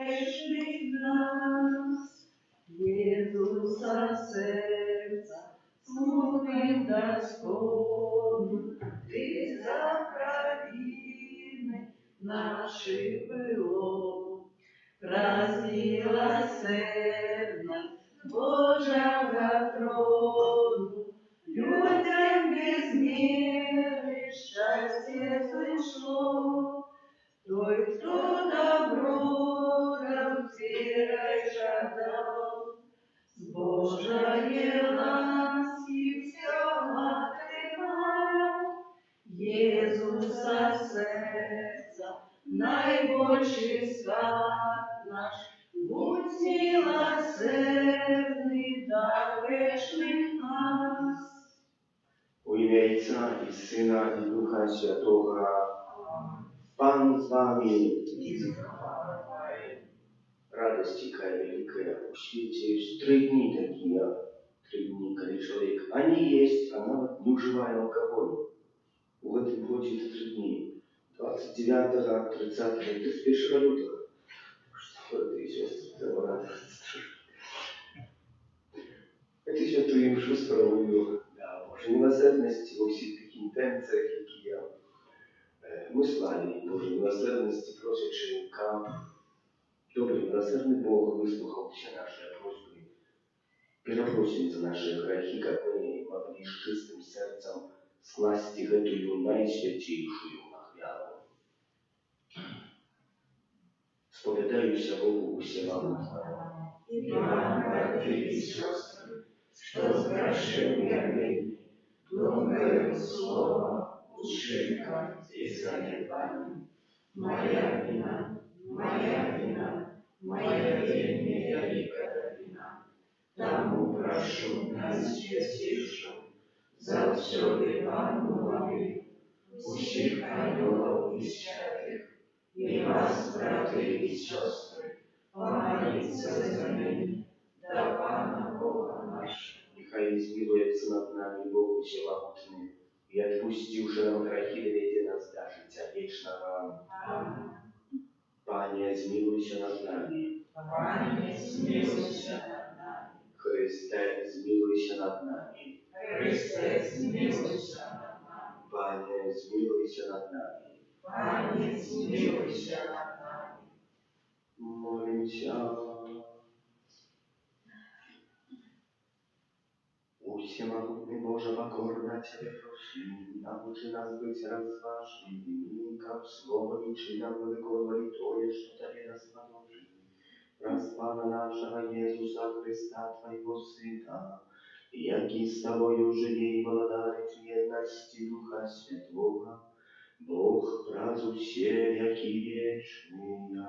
Вишли в нас, Єзуса серця, смутним та скорбним, ти за країни наших було. Празднила серна Божого трону, людям без меры счастье пришло. Той, кто добро нам верой жадал, с Божией ласки все отримав, Єзуса серця, найбольший скарб наш, будь милосердный, да вишли нас. U imię Ojca i Syna i Ducha Świętego. Pan z wami. Радость такая великая. В свете есть 3 дни такие. 3 дни, когда человек не есть, она не уживает алкоголь. В этом годе это 3 дни. 29, 30, 31 лютого. Что это и сестры, это радость. Это святую мшу справую. Да, Божій милосердності у всіх таких інтенціях, які є. Ми славі Божій милосердності, просячи камп. Добрый, милосердный Бог выслушал все наши просьбы. Перепросим за наши грехи, как мы могли с чистым сердцем скласть эту наисвятейшую нахвалу. Споведаюся Богу всемогутнему. И вам, братья и сестры, что сгрешили думаю слово, ушибком и занепанием. Моя вина, моя вина, моя великая вина. Тому прошу наисвятейшего, за все Пану молю, усіх ангелов и святых, и вас, братья и сестры, помолиться за меня, до Пана Бога нашего. Нехай измилуется над нами Бог всемогутный, и отпустивши нам грехи, доведи нас до життя вечного. Аминь. Пане, змилуйся над нами. Пане, смилуйся над нами. Христе, змилуйся над нами. Христе, смилуйся над нами. Пане, змилуйся над нами. Пане, смилуйся над нами. Молимся. Всемогутный Боже, покорно Тебе просим, научи нас быть разважными, как словом и чином выконывать то, что Тебе расположили. Раз Пана нашего Иисуса Христа, Твоего Сына, яки с Тобою жили и благодарить в едности Духа Святого, Бог разу все, яки вечные.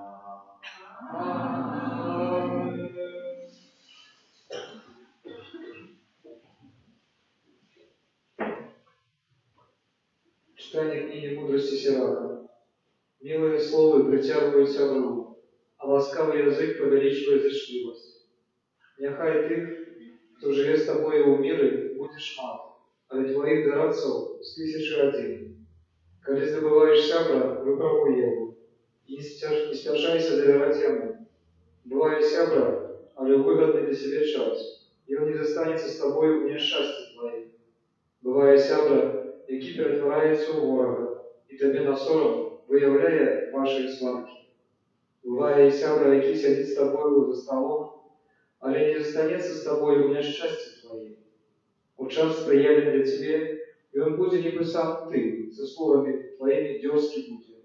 Аминь. Читание книги мудрости Сираха. Милые слова притягиваются в руку, а ласкавый язык повеличивает зачтливость. Нехай ты, кто живет с тобой у мира, будешь мат, а для твоих дарадцев с 1001. Когда забываешь сябра, выпробуй его, и не спешайся доверять ему. Бывает сябра, але выгодный для себя час, и он не застанется с тобой в несчастье твоим. Бывает сябра, який перетворається у ворога, і тобі на сором виявляє ваші сварки. Буває і сябра, який сидить з тобою за столом, але не застанется с тобою в несчастье твоим. У час сприяльный для тебе, и он будет ніби сам ты, со словами твоими дерзкий будет.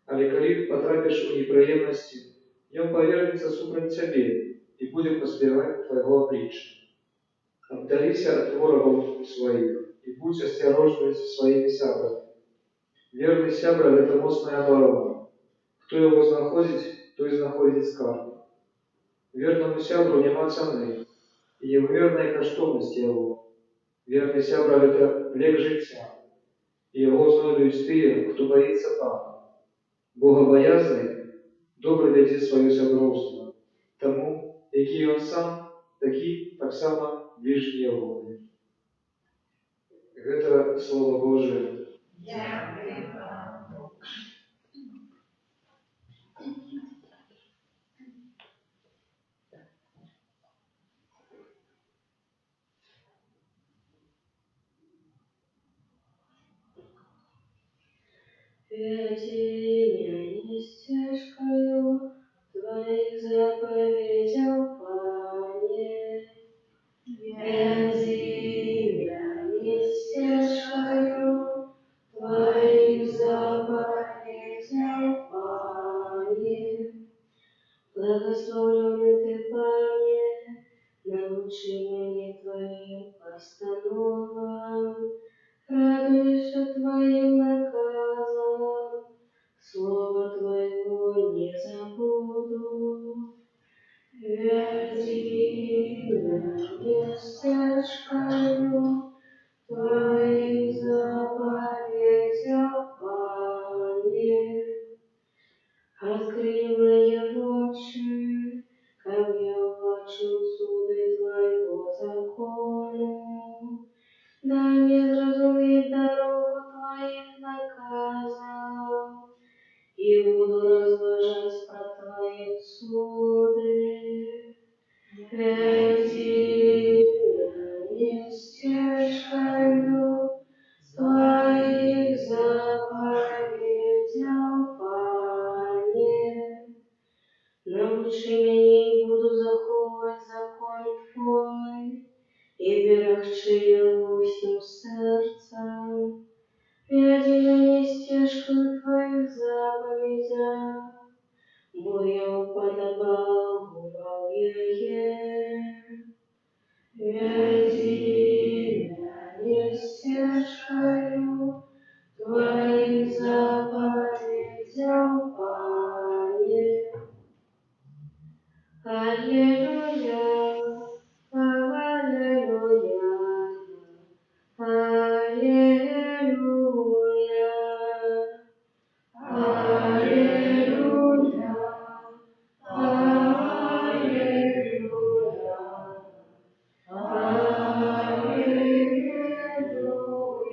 Але коли потрапишь у неприемности, и он повернется супротив тебе, и будет поспевать твоего обличия. Отдалися от ворогов своих, и будь осторожны со своими сябрами. Верный сябра – это мостная оборона. Кто его знаходит, то и знаходит скарб. Верному сябру нема цены, и неверная коштовность его. Верный сябра – это лек життя, и его знойдують тие, кто боится Пана. Богобоязний добре веде своє сябровство, тому, який он сам, такі так само ближні його. Это Слово Божие. Веди меня стежкою Твоих заповедей, Пане. Веди меня стежкою Твоих заповедей, Пане. Благословенный Ты, Пане, научи меня Твоим постановам, радуйся Твоим наказам, Слово Твоего не забуду. Веди меня стежкою Твоих заповедей, Пане. Открой мои очи, как я увлачу суды Твоего закона. Дай мне зразуметь дорогу Твоих наказов, и буду разважать про Твои суды. Веди меня стежкою Твоих заповедей, Пане. Научи меня, и буду заховывать закон Твой, и берегчи его всем сердцем. Веди меня стежкою Твоих заповедей, бо я уподобал губам ее. Веди меня стежкою Твоих заповедей, Пане. Аллилуйя, аллилуйя, аллилуйя, аллилуйя, аллилуйя,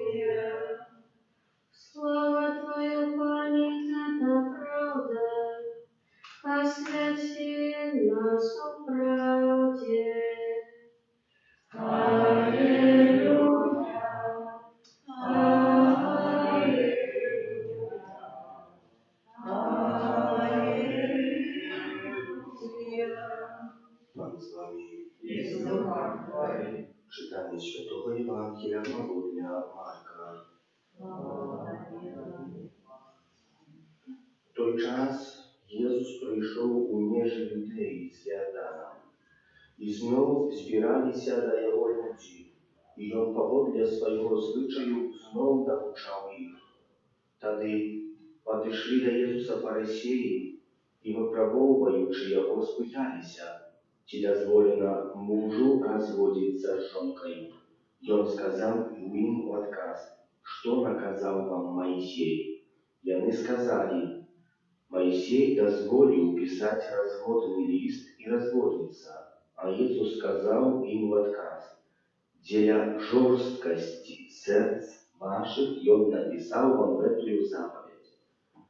аллилуйя. Слава Твое, Пане, это правда, освети нас в правде. Аллилуйя, аллилуйя, аллилуйя. Пан з вами. И с Духом Твоим. Читання Святого Євангелія Володня Марка. В той час Єсус прийшов у межі Юдеї з Іорданом, і знов збиралися до його люди, і він паводле свого звичаю знов навчав їх. Тоді підійшли до Єсуса фарисеї, і випробовуючи його, спиталися, чи дозволено мужу разводиться с жонкою. И он сказал им в отказ, что наказал вам Моисей. И они сказали, Моисей дозволил писать разводный лист и разводиться. А Иисус сказал им в отказ, для жорсткости сердц ваших и он написал вам эту заповедь.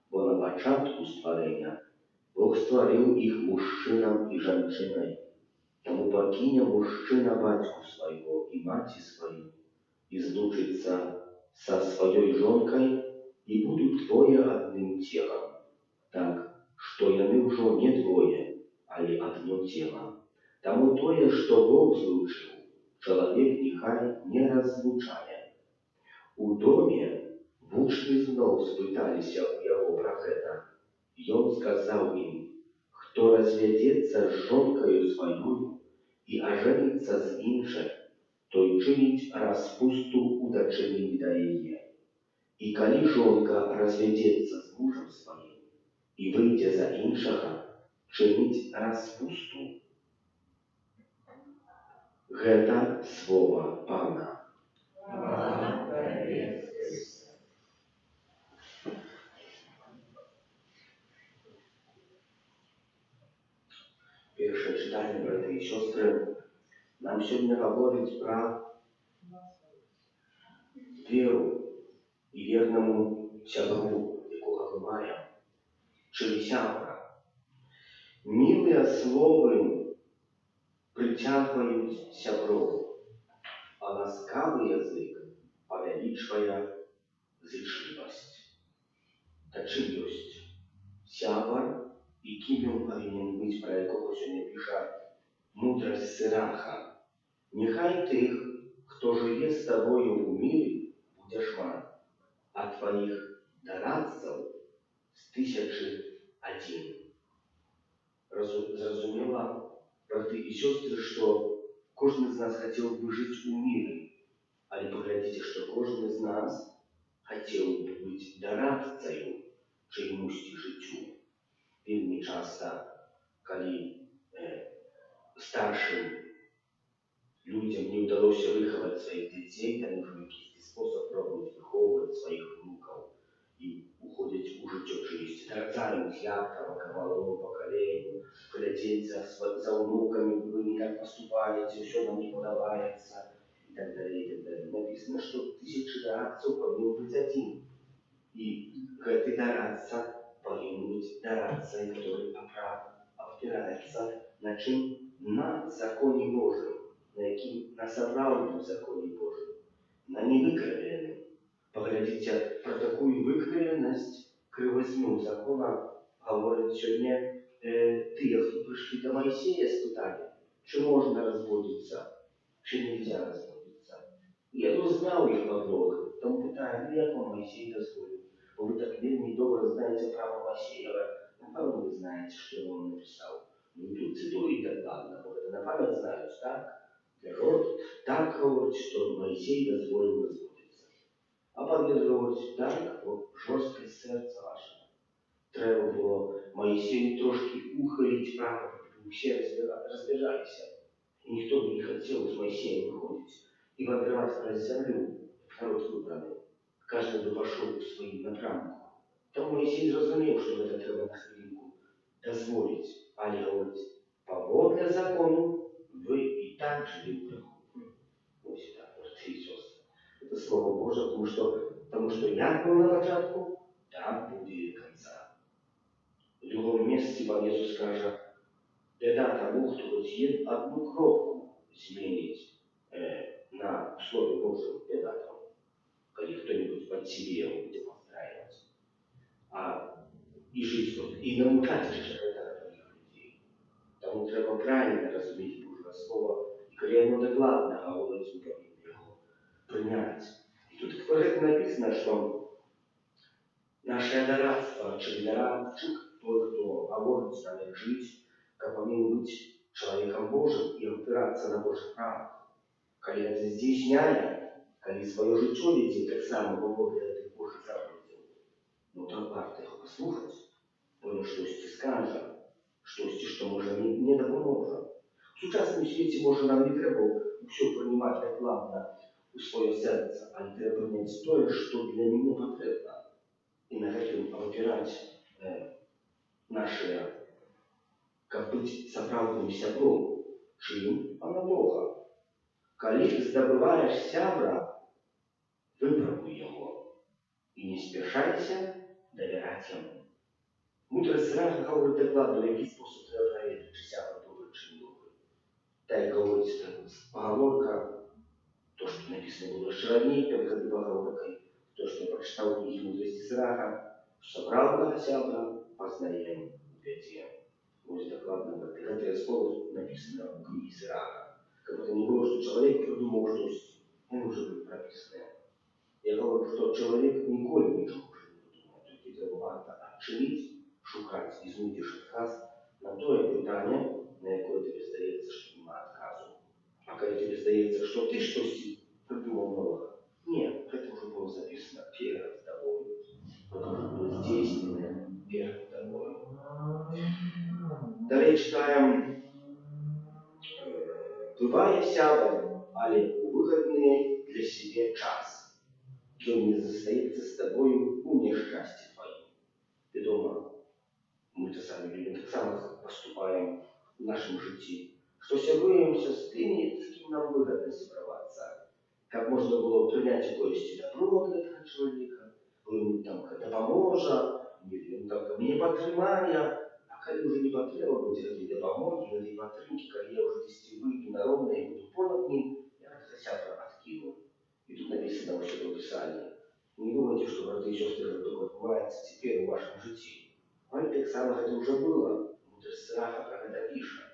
Бо на початку створения Бог створил их мужчином и женщиной. Тому покине мужчина батьку своего и мати свою, и злучится со своей жонкой, и будут двое одним телом. Так, что яны уже не двое, али одно тело. Тому тое, что Бог злучил, человек нехай не разлучает. У доме вучни знов спыталися у его про это. И он сказал им, кто разведется с жонкою своей и оженится с іншим, той чинить распусту удочерить до ее. И коли жонка разведется с мужем своим и выйдя за іншого, чинить распусту. Гэта слово Пана. Pierwsze czytanie, braty i siostry, nam сегодня говорить про веру и верному сябру, якого ми маємо, чи сябра. Милые словы притягивают сябров, а ласкавый язык повеличивая зычливость. чи ёсць сябар і кім ён павінен быць, пра якога сёння піша мудрасць Сираха. Няхай тых, хто жыве з табою ў міры, будзе шмат, а тваіх дарадцаў з 1001. Зразумела, браты і сёстры, што кожны з нас хацеў бы жыць у міры, але паглядзіце, што кожны з нас хацеў бы быць дарадцаю чыймусьці жыццю. Вельмі часта, калі старшым людзям не ўдалося выхаваць сваіх дзяцей, там ужо якісьці спосаб пробуюць выхоўваць сваіх внукаў і уходзяць у жыццё чыюсьці, дарацаюць, як там кавалому пакаленню, глядзець за ўнукамі, вы не так паступаеце, ўсё нам не падабаецца і так далей, і так далей. Напісана, што 1000 дарадцаў павінен быць адзін. І гэты дарадца павінен быць дарадцай, который опираецца на чым? На законе Божым, на якім? На сапраўдным законе Божым, на невыкривленым. Паглядзіце, пра такую выкривленасць крывазню закона гавораць сёння тыя, хто прыйшлі да Моисея, спыталі, чи можна разводиться, чи нельзя разводиться. Я знаў іх подлог, тому питаю, як вам Моисей дозволил? Бо вы так вельмі добра знаете право Моисеева, напевно ви знаєте, що він написав. Ну тут цитують докладно, бо це на пам'ять знають, так? Так говорить, що Моисей дозволив розводитися. А пан говорить, так, бо жорстке серце ваше. Треба було Моисею трошки ухилить право, щоб всі розбіжалися. І ніхто б не хотів з Моисеем виходити і вибривати про землю, народ вибраний. Кожен би пішов в своїм напрямку. Тому Моисей зрозумів, що це треба на хвилинку дозволити. Але говорить, паводле закону ви і так жили в греху. Ось так, брати і сестри. Це Слово Боже, тому що як було на початку, так буде і до кінця. В другому місці вам Ісус каже, біда тому, хто хоч одну кропку змінить на Слові Божому, біда тому, коли хто-нибудь под себе буде подстраивать. І жити тут, і научати же это других людей. Тому треба правильно розуміти Божє Слово, і коли воно докладно говорить, ми повинні його прийняти. І тут написано, що наше даратство, чи даратчик, той, хто говорить з нами жити, как повинен бути чоловіком Божим і опиратися на Боже право. Коли це здійсняє, коли своє життя веде, так само погоди этой Божьей заповіді, ну то варто його послухати, бо він щось скаже, щось, що може не допоможе. В сучасному світі, може, нам не треба все приймати докладно у своє серце, але треба прийняти те, що для мене потрібно. І на цьому опирати наше, как бути справжнім сябром, чим вона Бога. Коли здобуваєш сябра, випробуй його і не спішайся довіряти йому. Мудрость Сираха говорить докладно, в який спосіб треба перевірити, чи сябра добрий, чи не добрий. Та й говорить поговорка, то, що написано було ще раніше, перед поговоркою, то, що я прочитав у книгі мудрості Сираха, що справжнього сябра познаємо у біді. Ось докладно, це слово написано у книгі Сираха. Как бы то ни было, что человек придумал что-то, он уже был прописан. Я говорю, что человек николи ничего уже не придумал. Тільки треба варто відчинити, шукати і знайти відказ на те питання, на яке тобі здається, що немає відказу. А коли тобі здається, що ти щось придумав нового, ні, це вже було записано перед тобою. Це вже було здійснено перед тобою. Далі читаємо. Бывае сябар, але у выгодный для себе час. Он не застаецца с тобою у несчастье твоим. Ты дома, мы-то сами людям так само поступаем в нашем житті, что сябруемся с теми, с кем нам выгодно сяброваться. Как можно было принять якоїсь добро для этого человека, он там допоможе, он там не підтримає. Коли вже не потрібно буде цієї допомоги, цієї підтримки, коли я вже десь вийду на ровне і буду понад ним, я це сябра откину. І тут написано в Святому Писанні. Не думайте, що, брати і сестри, это только відбувається тепер у вашому так само это уже было. Мудрость Сираха про это пишет.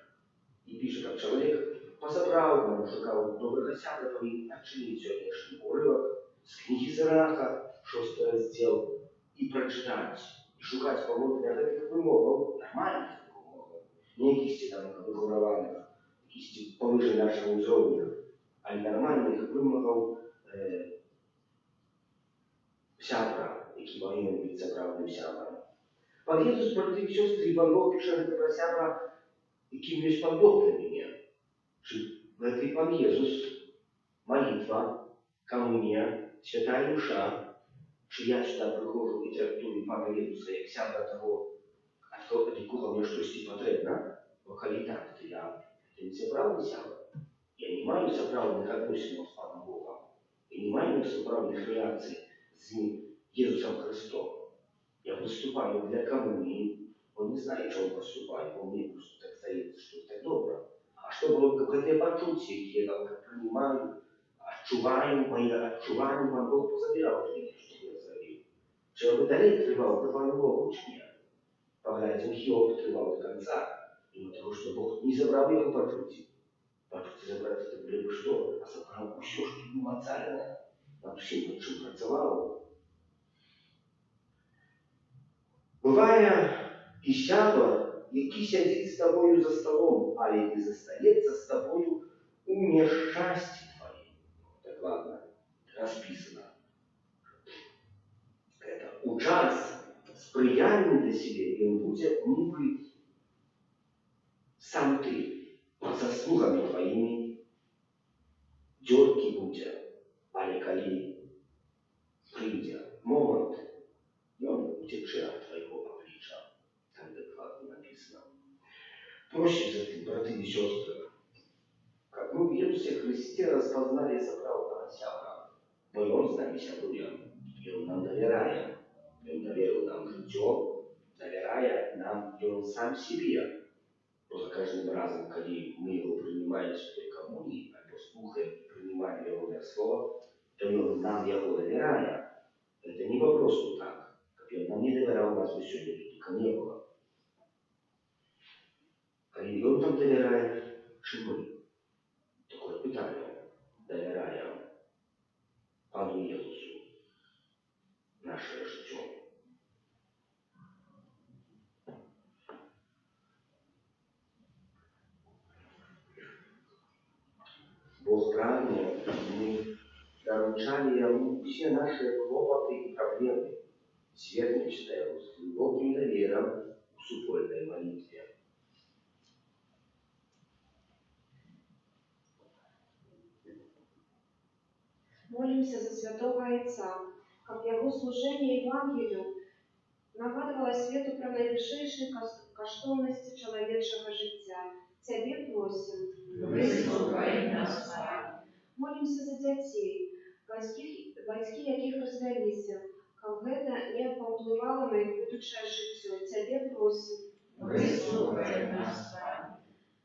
И пишет, как человек по-сапраўднаму шукаў добрага сябра, павінен адчыніць сённяшні урывак з кнігі Сираха, 6 раздзел, і прачытаць, і шукаць паводле гэтых вымоваў, нармальных вымоваў, не якіхсьці там выгураваных, якіхсьці павыше нашага ўзроўня, але нармальных вымоваў сябра, які павінен быць сапраўдным сябрам. Пан Езус, браты і сёстры, Іван Бог піша гэта пра сябра, якім ёсць падобны мяне. Гэта і пан Езус, молитва, коммуния, святая душа, чи я сюди приходжу і трактую пана Єзуса як сябра того, від якого мені щось потрібно, бо коли так, то я не справді сябра. Я не маю справдних відносин з паном Богом. Я не маю справдних реакцій з Єзусом Христом. Я выступаю для коммунии. Он не знает, что он поступает, он мне просто так стоит, что это добро. А что было какое-то почувствие, я там как принимаю, отчуваю, мои отчувания, пан Бог позабирал от меня, что я сделал. Человек далее открывал, к пану Богу, чи нет. Поглядим, Хиов открывал до конца, именно того, что Бог не забрал его почувствие. Почувствие забрать это было бы что? А забрал все, что было царное. Над всем, над чем працевал. Буває і сябар, який сядить з тобою за столом, але не застається з тобою у нещасті твоїм. Так ладно, расписано. Это у час сприяння для себе він буде ніби сам ти, заслугами твоїми дьорки буде, але коли прийде момент, и он утече от твоего обличия. Там докладно написано. Проще за ты, браты и сестры, как мы в Иисусе Христе распознали соправдного сябра, но и он с нами сябрует, и он нам доверяет, и он доверил нам житье, доверяя нам, и он сам себе. Просто каждым разом, когда мы его принимаем в святой коммунии, а послухаем и принимаем его слово, то и он нам его доверяет. Это не вопрос вот так. И он нам не доверял, у нас бы сегодня только не было. И он нам доверяет, чем мы. Такое питание. Доверяем пану Иисусу наше житье. Бог прагне, мы доручали ему все наши хлопоты и проблемы. Свернемся его с глубоким доверием в супольной молитве. Молимся за святого Отца, как его служение Евангелию нагадывало свету про найвищейші коштовності чоловічого життя. Тебе просим. Вислухай нас. Молимся за детей, батьки яких розвелися, как это не повпливало на их будущее життя. Тебе просим. Вислухай нас.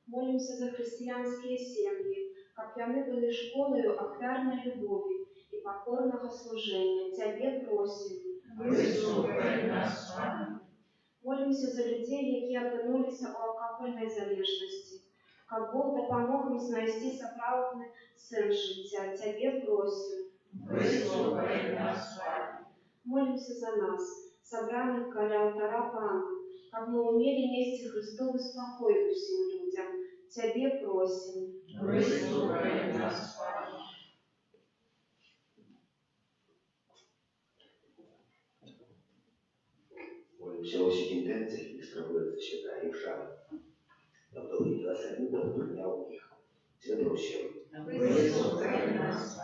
Молимся за христианские семьи, как они были школою охвярной любови и покорного служения. Тебе просим. Вислухай нас. Молимся за людей, які опинулися у алкогольной залежности, как Бог допомог им знайти справедний сенс життя. Тебе просим. Вислухай нас. Молимся за нас, собраних коля алтара Пана, как мы умели нести Христовый спокой всем людям. Тебе просим. Вислухай нас. Молимся о всех интенциях, и строится святая душа. Да вдовы милосердный Бог принял их. Тебя просим. Вислухай нас.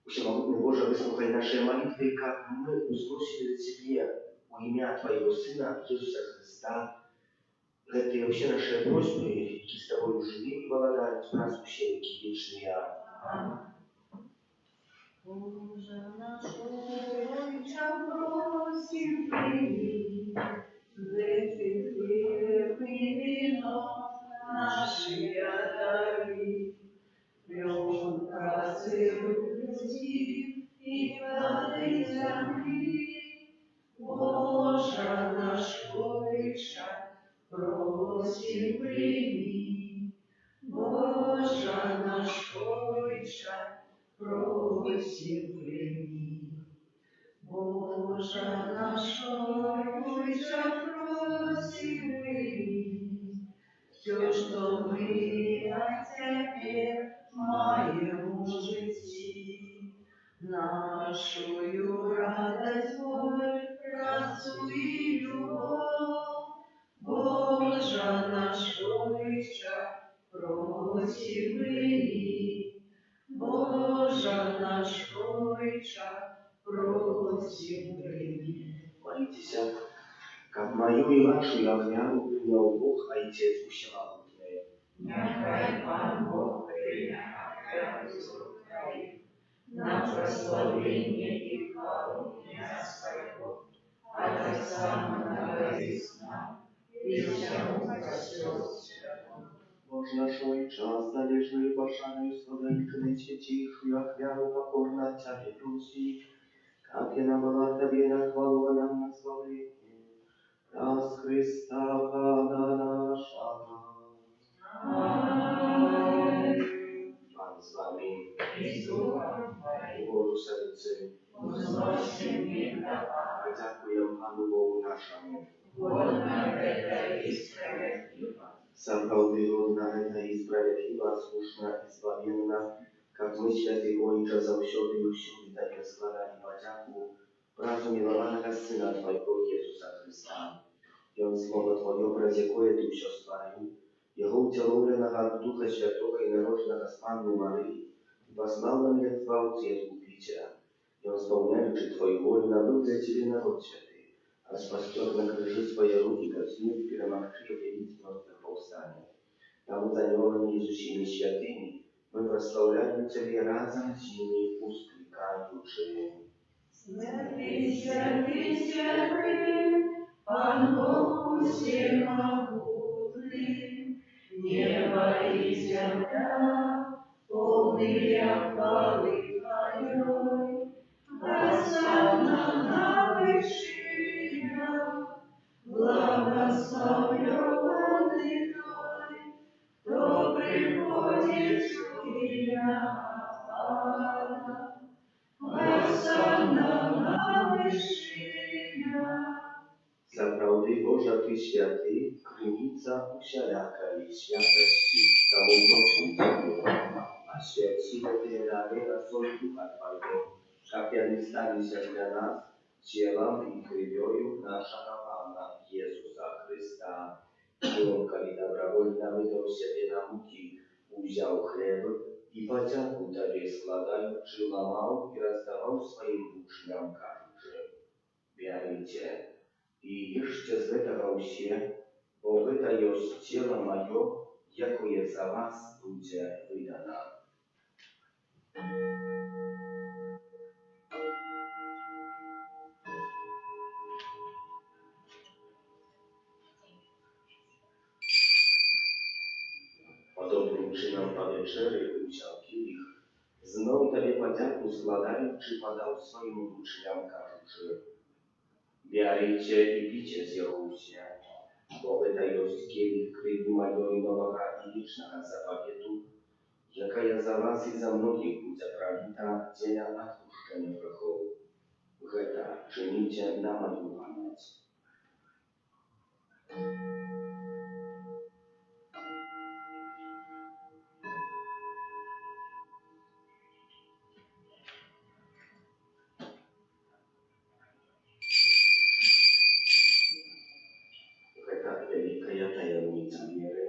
Всемогутный Боже, выслухай наши молитвы, как мы узгосили Тебе во имя Твоего Сына Иисуса Христа. Это вообще наши просьбы, и с Тобой живи и благодарим нас все веки вечные. Боже наш, Отче, просим прими, эти хлеб и вино наши одари, прям праздник любви и воды земли. Боже наш, просим, прими. Боже наш Отче, просим, прими. Боже наш Отче, просим, прими. Все, что мы от Тебе маем в житті, нашую радость, боль, красу и любовь. Боже наш Отче, просим, прими. Боже наш Отче, просим, прими. Молитесь, как мою и вашу явняру принял Бог, Отец Всемогутний. Нехай Пан Бог прийме Твою Твою на прославление и хвалу имя Своего, от Отца Многоисно и всему Христу Святому. Боже наш Отче, належную пошаную сладовительной святейшую охвяру покорно от Тебя проси, как я была Тебе на хвалу, а нам на славление. Раз Христа Пана нашего. Аминь. Пан с вами. И с Духом Твоим Божу серце. возносим и давай. Дякуємо Пану Богу нашому. Годно это и справедливо. Справді годна это и справедлива, слушна и славенна, как мы, святый Отче, завсёды и всюди Тебе складали подяку, правду милованого Сына Твоего Иисуса Христа. И Он Слово Твое, през якое Ти все створив, Його утіловленого Духа Святого и народженого з Панни Марії, послав нам як Твавця и Откупителя. И Он, исполняючи Твою волю, набыл для Тебе народ святый, распостер на крыжи свои руки, как смерть перемогши объявить мертвых повстания. Тому занёванные с усими святыми, мы прославляем Тебе разом с ними, ускликаючи. Святый, святый, святый, Пан Бог всемогутный, небо и земля, полные хвалы Твоей. Хосанна на вершинах, благословенный Той, кто приходит в имя Пана. Хосанна на вершинах. Zapravdy Boža Ty święty, krynica usiadakaj świętości, Tobą proszę Ciebie, a święcimy Ty rady na swój Ducha Twojego, kapiany stali się dla nas ciałem i krwią naszego Pana Jezusa Chrysta. I On, kiedy dobrowolnie wydał siebie na muki, wziął chleb i podzięku Tobie składając, łamał i rozdawał swoim uczniom każdy. Bierzcie i jeszcze zlegawał się, bo wyda jest ciało moje, jako jest za was będzie wydana. Podobnym czynom po wieczery usiał kilich, znów Tobie podzięku składając, podał swoim uczniom każdy. Bierzcie i picie z jego uście, bo wyda jest kielich krwi mojej nowego i wiecznego zapawietu, jaka jest za was i za mnogich będzie prolita dzieja odpuszczenia grzechów. Geta czynicie na moją pamięć. Geta wielka tajemnica wiery.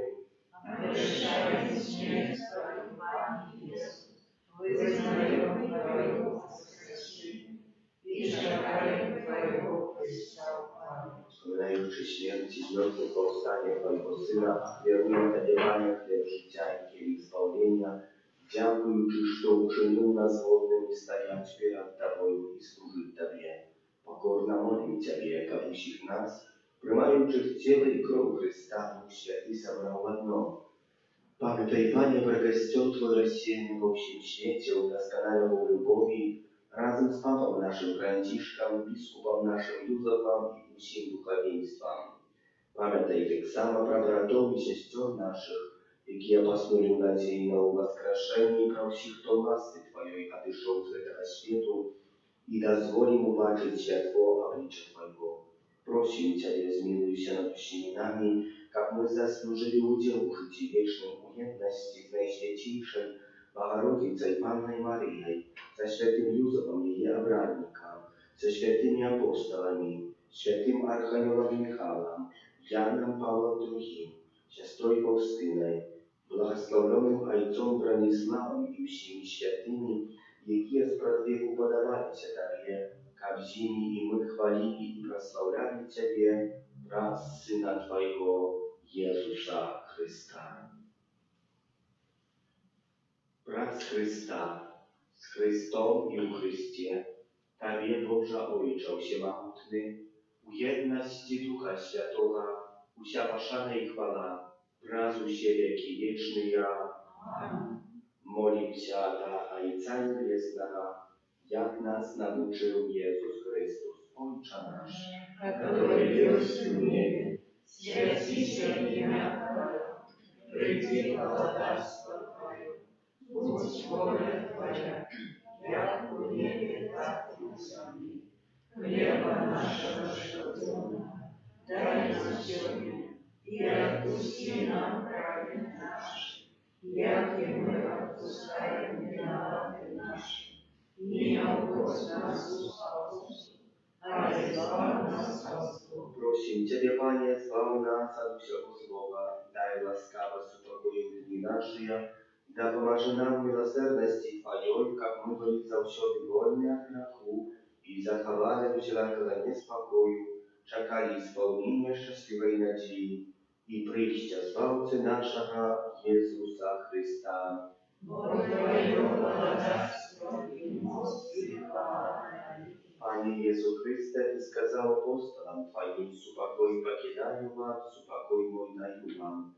Обещает смерть Твою, Пане Иисус, вызнаем Твое воскресение и шагаем Твоего Христа в память. Wspominający śmierć i zmrotne powstanie Twojego Syna, wieruję Tobie, Panie, chleb życia i kielich zbawienia, dziękujący, że uczynił nas wolnymi stawiać przed Tobą i służyć Tobie. Pokorna modlę Ciebie, jak usich nas, приймаючи тіло і кров Христа, Дух Святий собрал в одно. Памятай, Пане, про костел Твой рассеянный во всем свете, удосконаливал любови, разом с Папом нашим Франтишком, бискупом нашим Юзефом и всем духовенством. Пам'ятай так само про братов і сестер наших, які поснули в надії на воскрешення, і про всіх, хто ласки Твоєї отійшов з цього світу, і дозволим убачить святого обличия Твоего. Просим Тебя, змилуйся над всеми нами, как мы заслужили удел в житии вечной уедности с Наисвятейшей Богородицей Панной Марией, со святым Юзефом ее обрадником, со святыми апостолами, святым Архангелом Михаилом, Яном Павлом II, сестрой Фаустиной, благословленным отцом Брониславом и всеми святыми, які спрадвеку подавалися Тебе, как зими, и мы хвалили и прославляли Тебе, раз Сына Твоего, Иисуса Христа. Брат Христа, с Христом и у Христе, Тебе, Боже Ojcze Всемогутny, у jedności Ducha Świętego, usia Paszana i chwala, prazu się wieki wieczny. Молимся до Отца Небесного, як нас научил Иисус Христос, Отче наш, который есть в небе, святится имя Твое, приди царство Твое, будь воля Твоя, як в небе, так и на земле. Хлеба нашего ежедневного дай нам сегодня, и отпусти нам праведные наши, як и мы отпускаем виноватым нашим. И не укось нас в искушение, а избавь нас от зла. Просим Тебя, Пане, избавь нас от всего злого, дай ласкавость упокой в дни наши, да поможи нам в милосердности Твоей, как мы были завсёды вольны от греху, и заховали всякого неспокою, чекали исполнения счастливой надеи, и прийстя Збавцы нашего Иисуса Христа. Бог Твое благодарство и мост и хвала. Пане Иисус Христе, Ты сказал апостолам Твоим, «Супокой покидаю вам, супокой мой даю вам».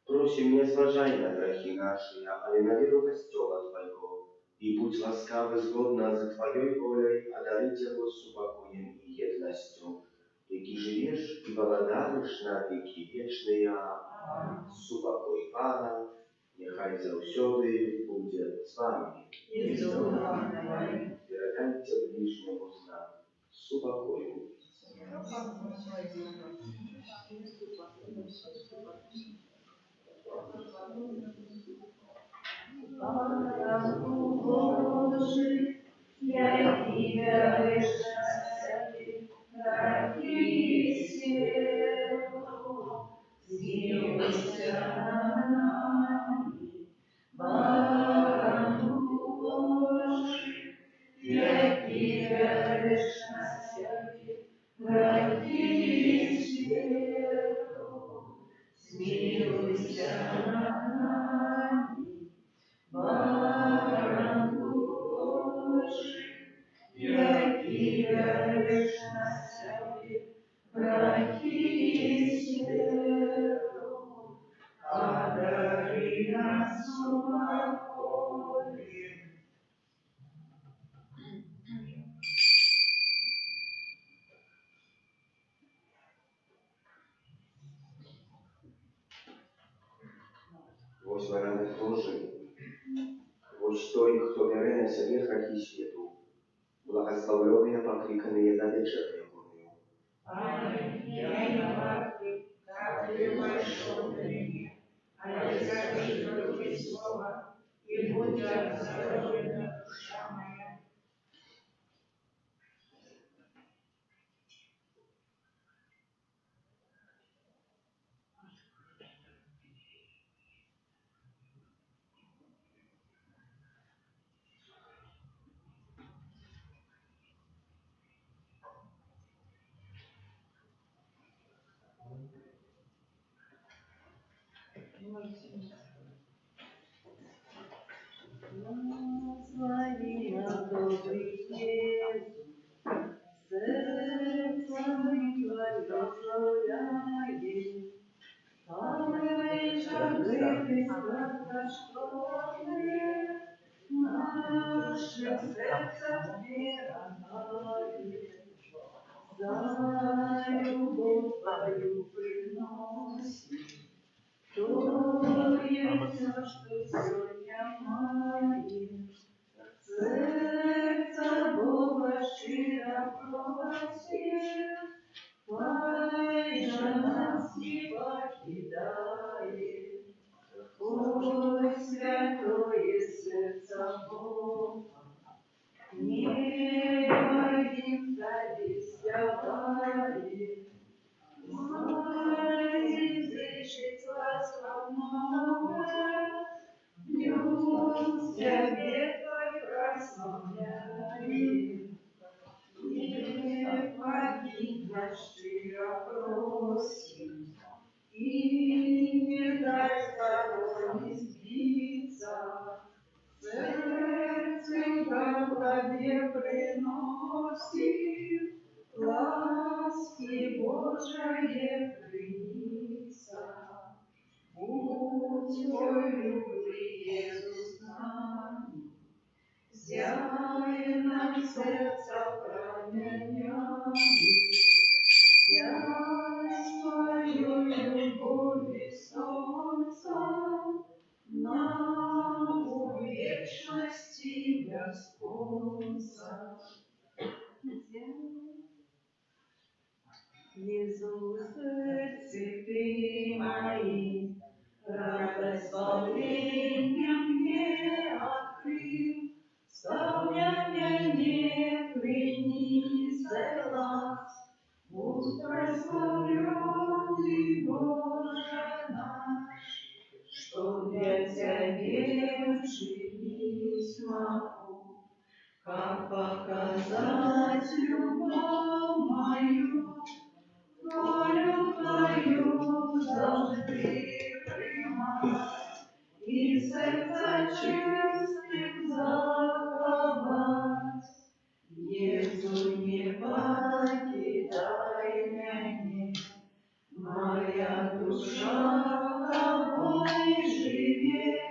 Просим, не зважай на грехи наши, але на веру Костела Твоего, и будь ласкавы згодно за Твоей волей одарить его супокоем и едностью, яки живешь и благодаришь на веки вечные. Супокой Пана, нехай завсёды будет с вами. И с Духом Твоим. Передайте ближнему знак супокою. Слава Божий, я Тебя вешаю, дорогие свету, смилуйся над нами, Богу Божий, я Тебя вешаю, дорогие свету, смилуйся над нами, Богу Божий, я Тебя вешаю, дорогие свету, одари нас упокоем. Ось ранок Божий, ось той, хто бере на себе грехи світу, благословленные, покликанные на вечер Ягоною. Аминь. Я не варты, как Ты вошел на меня, а я скажи только слова, и будь здоровья душа моя. Благослови нас, добрый Иисус, сердцем Твоим прославляем. Самые жертвы сладкоштовные, наших сердцах вера. за любовь твою приносим. То есть все, что сегодня маем, сердце Бога щиро просим, пой же нас не покидай. Ой, святое сердце Бога, не боимся веселая, мать дышит ласка много, плюс тебе твой прославляем. Не покинь нас, щиро просим, и не дай с тобой сбиться. Сердце голове приносим, ласки Божие принеса. Будь твой любви, Иисус, нами, зяй нам сердце променями, зяй свою любовь и солнца, нам у вечности Господа. Иисус, цветы мои, радость волнения мне открыл, славляя не принизилась, будь прославленный Боже наш, что я тебе учить могу, как показать любовь мою, волю твою завжди примать, и сердце чистым заховать. Иисус, не покидай меня, моя душа тобой живет,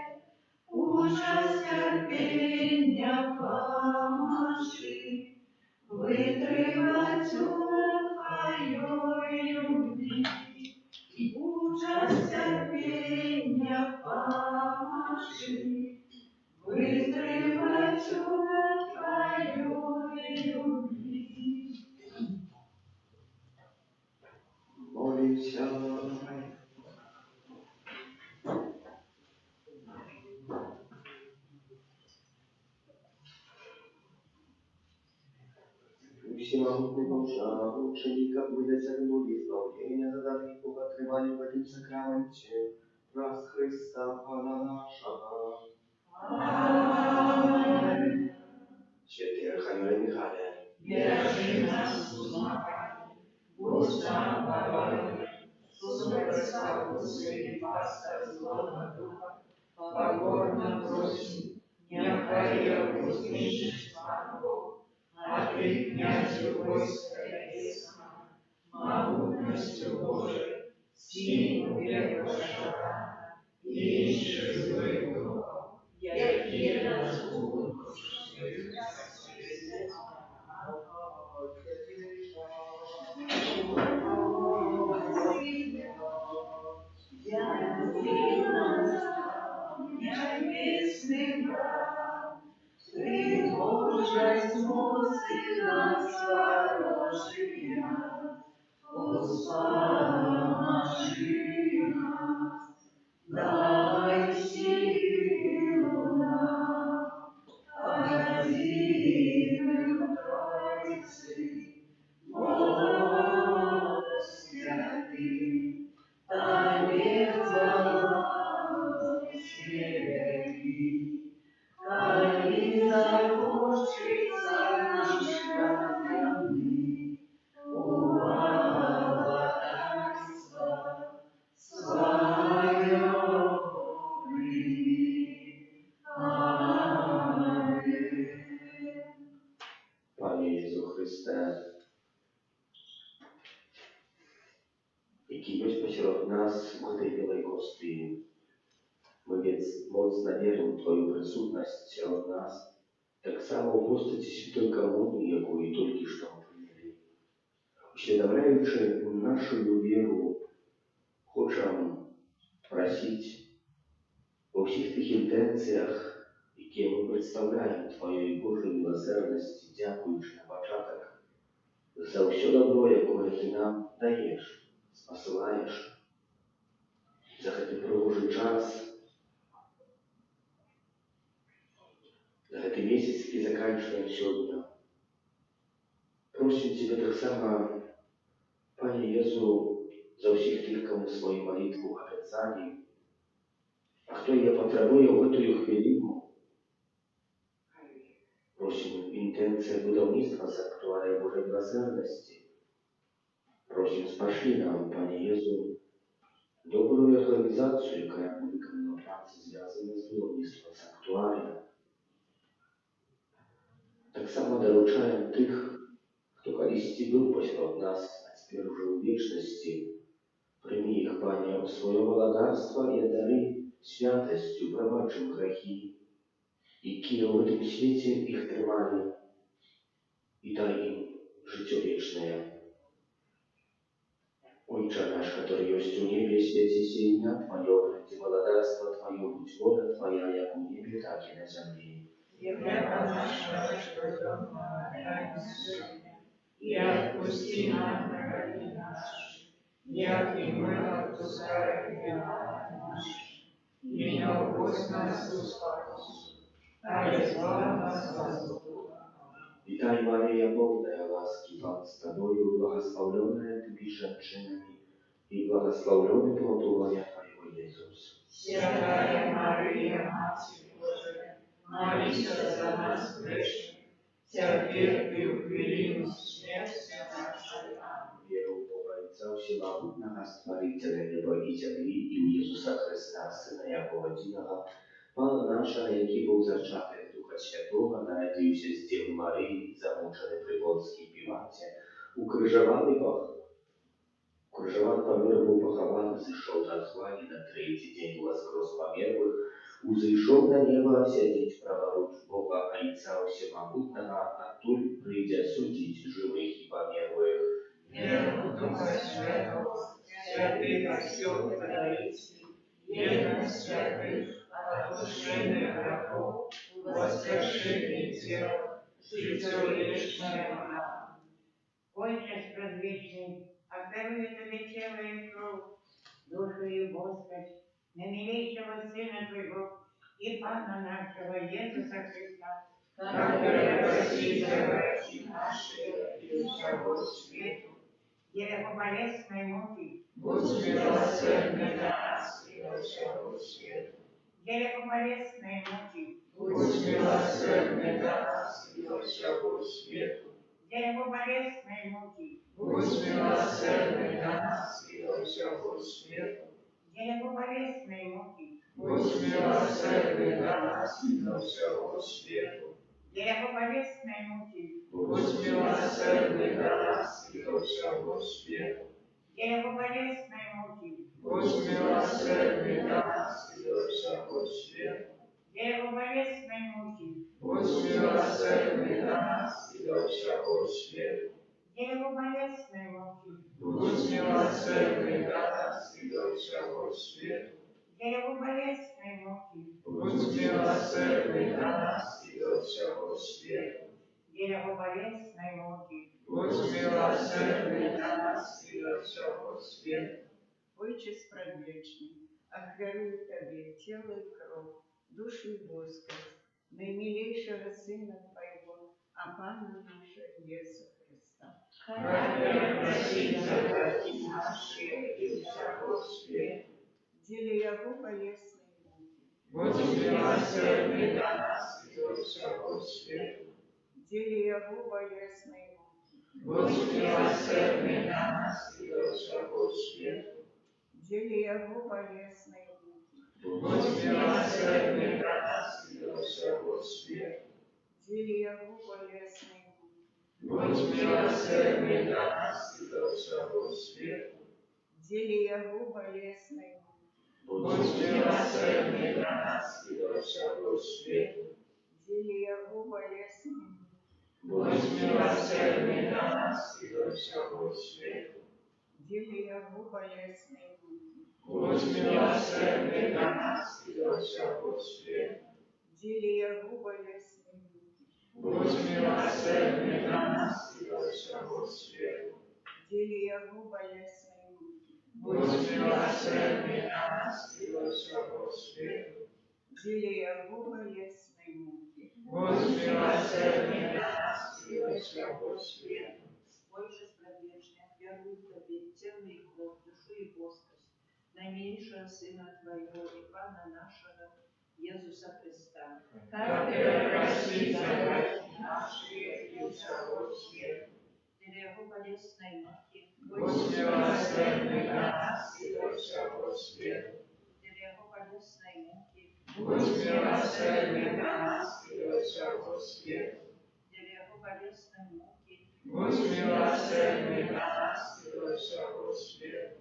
ужас терпения поможи, вытривать твоей любви, ужас терпения поможи, вытривать твоей любви. Молимся. Всемогутный Боже, учеников мы досягнули избавления, заданных Бога открыванию в этом сакраменте, раз Христа, Пана нашего. Аминь. Святый Архангеле Михаиле, Держи нас узнавай, будь нам порой, супротивляй Господи, пастырь злого духа, покорно просим, необходимо услышать славу, а ты, князю войска небесного, могутностью Божией, силу века шара, ищешь злых духов, якие разгул душу свою связать. Небесный брат, ты Божьей смосы нас хорошия, услыши нас, дай силу нам, один Троицы, Бог святый, Обет великий, коли захочется наш земный, увладательство свое прими. Аминь. Panie Jezu Chryste, jaki byś pośród nas w tej białej gosty, my więc mocno wierzymy w Twoją присутność wśród nas, tak samo в постати Святой Коммунии, jaką i только что мы приняли. Усвідомляючи нашу віру, хочемо просити у всіх тих інтенціях, які ми представляємо Твоєї Божої милосердності, дякуючи на початок за все добро, яке Ти нам даєш, посилаєш, за цей пригожий час, за цей місяць, який закінчуємо сьогодні. Просим Тебя так само, Пане Єзу, за всіх тих, кому свою молитву обіцяли, а хто її потребує в цю хвилину, просим інтенція будівництва Санктуарія Божої милосердності. Просим, спошли нам, Пане Єзу, добрую організацію, яка буде виконана працю, зв'язана з будівництвом Санктуарія. Так само доручаємо тих, хто колись був посеред нас, а тепер уже у вічності. Прийми їх, Пане, у своє володарство і дари святостю, пробачим грехи, які в этом світі їх тримали, і дай їм життя вічне. Отче наш, который есть у небе, святися имя Твое, прийти володарство Твое, будь воля Твоя, як у небе, так и на земле. Хлеба нашего щоденного дай нам сегодня, и отпусти нам грехи наши, як и мы отпускаем виноватым нашим. И не упусти нас в искушение, а избавь нас от злого. Witaj Maryja, pełna łaski, Pan z Tobою, błogosławiona Ty женщинами, i błogosławiony plod łonia Twojego Jezus. Святая Мария, Матерь Божия, молись за нас грешных, теперь и в хвилину смерти нашей. Аминь. Wierzę w Boga Ojca Wszechmogącego, Stworiciela nieba i ziemi, i w Jezusa Chrystusa, Syna Jego jedynego, Pana nasza, jaki był zaczęty z Ducha Świętego, narodził się z Dziewy Maryi, zamuczony przy Polskiej Piłacie, ukrzyżowany помер, был похован, зашел до отхвани, на третий день воскрес померлых, узышел на небо, сядет праворуч Бога Отца Всемогутного, оттуль придя судить живых и померлых. Веру Духа Святого, святых осел Троицы, верность святых, отпущение грехов, воскрешение тела, житье вечное. Отче предвечный, оказывай Тебе тело и кровь, душу и Господь, наимилейшего Сына Твоего и Пана нашего Иисуса Христа, Который простит грехи наши и всего свету, Его болезной муки, будь милосердный для нас и для всего свету. Его болезной муки, Будь милосердный для нас и для всего свету. Его болезной муки, Будь милосердный для нас и для всего свету. Его болезной муки, Будь милосердный для нас и для всего свету. Его болезной муки, Будь милосердный для нас и для всего свету. Его болезной муки, Будь милосердный для нас и для всего свету. Его болезной муки, Будь милосердный для нас и для всего свету. Его болезной муки, Будь милосердный для нас и для всего свету. Его болезной муки, Будь милосердный для нас и для всего свету. Его болезной муки. Будь милосердный для нас и для всего свету. Отче предвечный, охвярую Тебе тело и кровь, душу и Господь, наимилейшего Сына Твоего, а Пана нашего Иисуса Христа. Который простит грехи наши и всего свету. Деле Его болезной муки, Будь милосердный для нас и для всего свету. деле Его болезной муки, Будь милосердный для нас и для всего свету. деле Его болезной муки, Будь милосердный для нас и для всего свету. деле Его болезной муки, Будь милосердный для нас и для всего свету. деле Его болезной муки, Будь милосердный для нас и для всего свету. деле Его болезной муки, Будь милосердный на нас и до всего света. Делия болезной муки. Будь милосердный на нас и до всего света. Делия болезной муки. Будь милосердный на нас и до всего света. Делия болезной муки. Будь милосердный на нас и до всего света. Делия болезной муки. Будь милосердный на нас и до всего света. Отче справедливый, верую в Тебе, тело и кровь, душу и плоскость, наименьшего Сына Твоего и Пана нашего, Иисуса Христа. Как прости за грехи наши и всего света. Для Его болезной муки, Будь милосердный на нас и до всего света. для Его болезной муки, Будь милосердный на нас и до всего света. для Его болезной муки, Будь милосердный на нас и до всего света.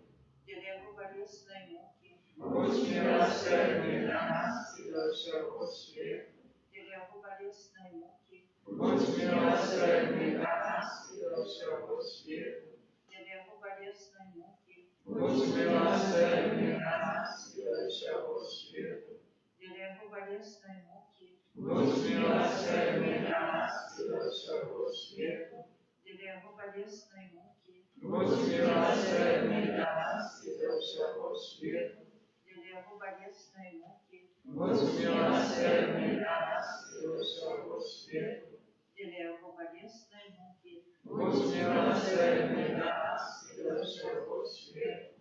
для Его болезной муки, Будь милосердный на нас и до всего света. для Его болезной муки, Будь милосердный на нас и до всего света. для Его болезной муки, Будь милосердный на нас и до всего света. для Его болезной муки, Будь милосердный на нас и до всего света. для Его болезной муки, Будь милосердный на нас и до всего света. для Его болезной муки, Будь милосердный на нас и до всего света. для Его болезной муки, Будь милосердный на нас и до всего света.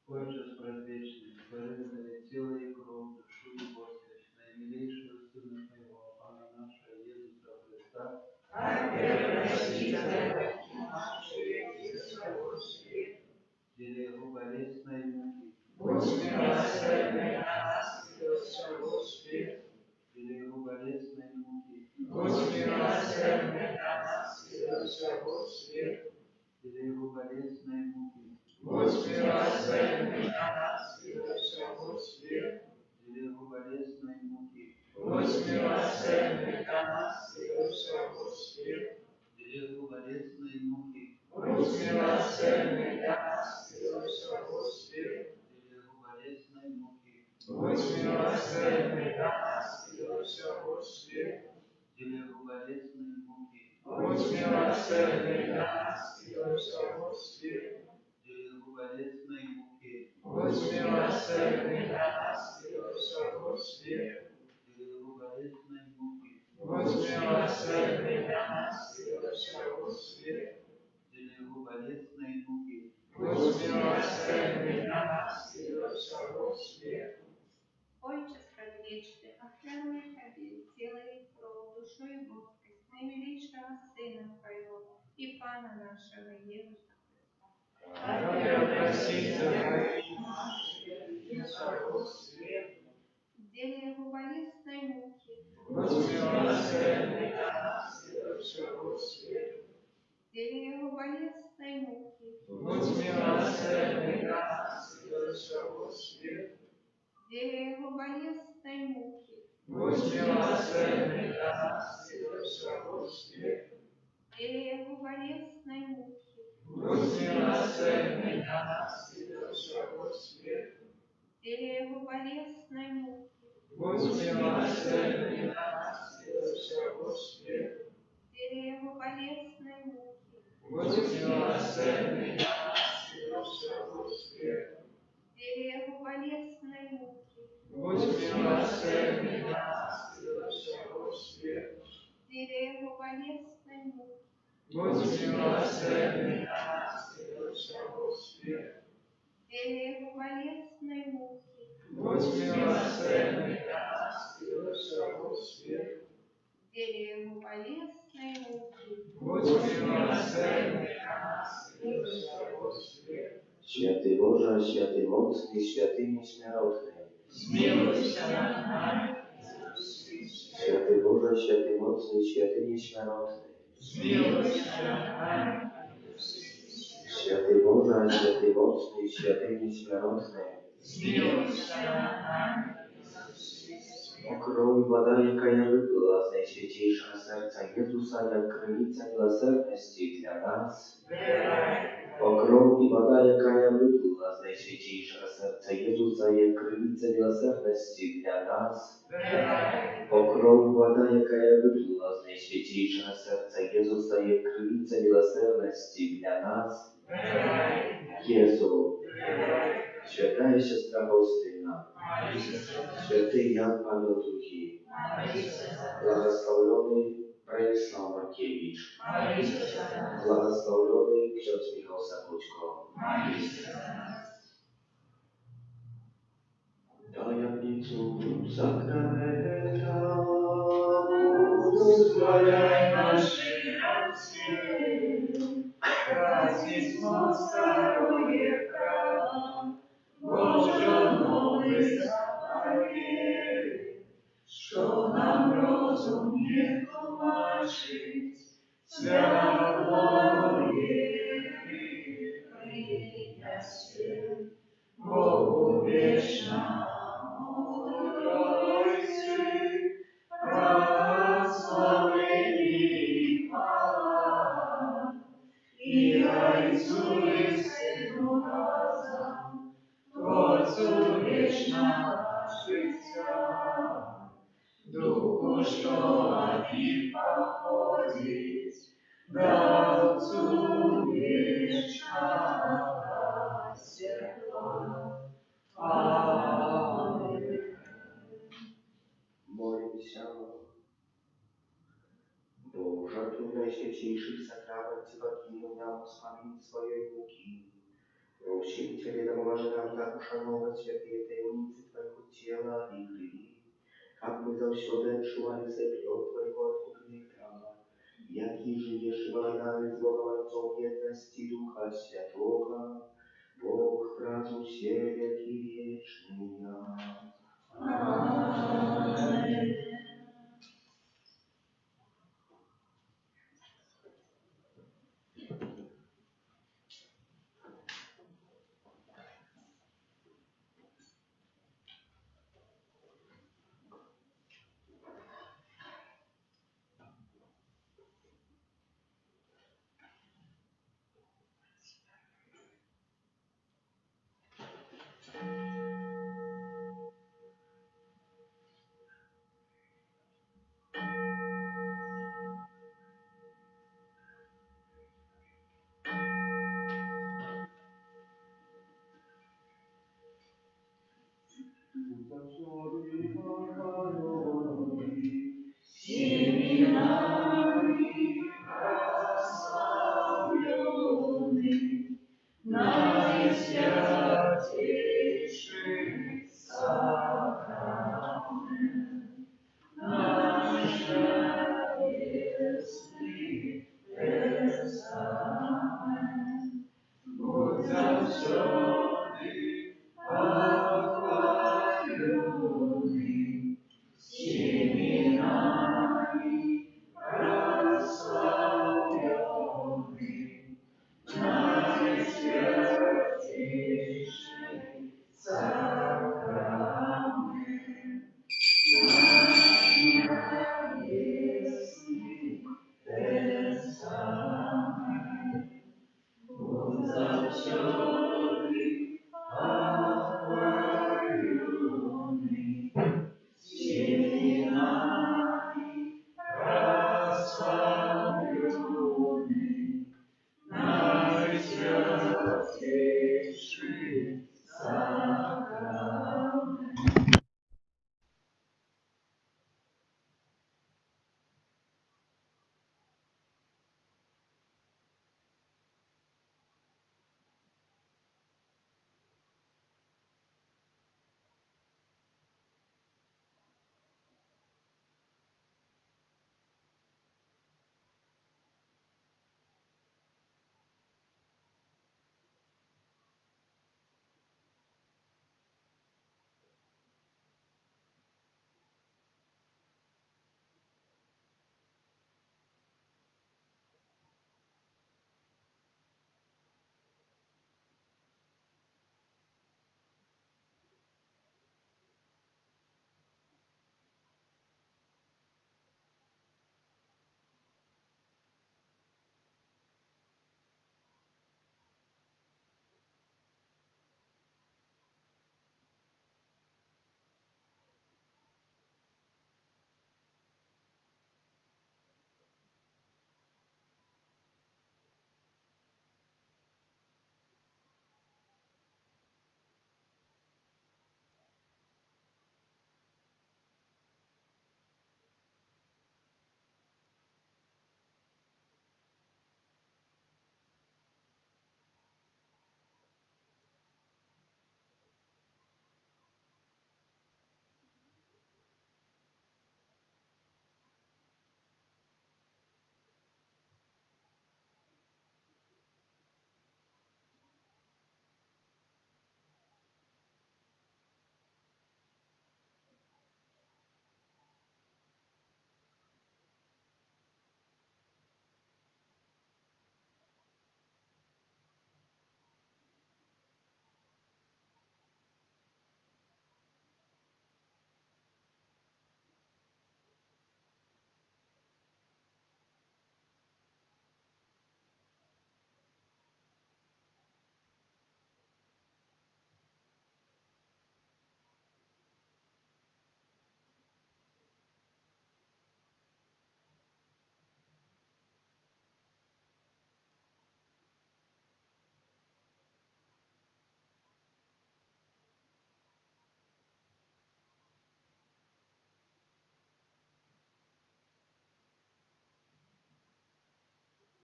Отче справедливый, божественное тело и кровь, душу и воскрес, наимилейшего Сына Твоего, Пана нашего Иисуса Христа, Прости за грехи наши и всего света. для Его болезной муки, Будь милосердный на нас и до всего света. для Его болезной муки, Будь милосердный на нас и до всего света. для Его болезной муки, Будь милосердный на нас и до всего света. для Его болезной муки, Будь милосердный на нас и до всего света. для Его болезной муки, Будь милосердный на нас и до всего света. для Его болезной муки, Будь милосердный на нас и до всего света. для Его болезной муки, Будь милосердный на нас и до всего света. для Его болезной муки, Будь милосердный на нас и до всего света. для Его болезной муки, Будь милосердный на нас и до всего света. для Его болезной муки, Будь милосердный на нас и до всего света. Отче справедливый, охраняй Тебе, тело и кровь, душу и воскрес, наимилейшего Сына Твоего и Пана нашего Иисуса Христа. Как прости за грехи наши и всего света. Для Его болезной муки, Будь милосердный на нас и до всего света. для Его болезной муки, Будь милосердный на нас и до всего света. для Его болезной муки, Будь милосердный на нас и до всего света. для Его болезной муки, Будь милосердный на нас и до всего света. для Его болезной муки, Будь милосердный на нас и до всего света. для Его болезной муки, Будь милосердный на нас и до всего света. для Его болезной муки, Будь милосердный на нас и до всего света. для Его болезной муки, Будь милосердный на нас и до всего света. для Его болезной муки, Будь милосердный на нас и до всего света. для Его болезной муки, Будь милосердный на нас и до всего света. Święty Boże, święty mocny, święty nieśmiertelny. Смилуйся над нами. Święty Boże, święty mocny, święty nieśmiertelny. Смилуйся над нами. Święty Boże, święty mocny, święty nieśmiertelny. Смилуйся над нами. Okroń woda, jaka ja wypłyła z najświętejszego serca Jezusa, jak krynica miłosierności dla nas. Okroń i woda, jaka ja wypłyła z najświętejszego serca Jezusa, jak krynica miłosierności dla nas. Okroń woda, jaka ja wypłyła z najświętejszego serca Jezusa, jak krynica miłosierności dla nas. Jezu, święta siostra Faustyna, święty Jan Paweł II, błogosławiony Bronisław Markiewicz, błogosławiony ksiądz Michał Sakućko. Tajemnicą sakramenta Uzdrawiaj nasze racje, racje z starego prawa, Bożo nowy zaparie, що нам розум не тумачить, святої принеси, Богу вічна мудрости, прославлені хвала, і Отцу і Сину разом, Творцу вічного життя. Духу, що від них походить, да Отцу вічного святла. Амінь. Молимся. Boże, Ty w najświętniejszych sakramencie wykiwał nam wspomnieć swojej muki. Prosimy Ciebie, domoże nam tak uszanować świętej tajemnicy Twojego ciała i krwi, aby zawsze czuwali sobie od Twojego odkupnika, jaki żyjesz walnami z Bogą jedności Ducha Świętego, Bóg pracu się wielki wieczny. Amen. Всеми нами прославленный, наисвятейший сакрамент, наш небесный тестамент, будь за все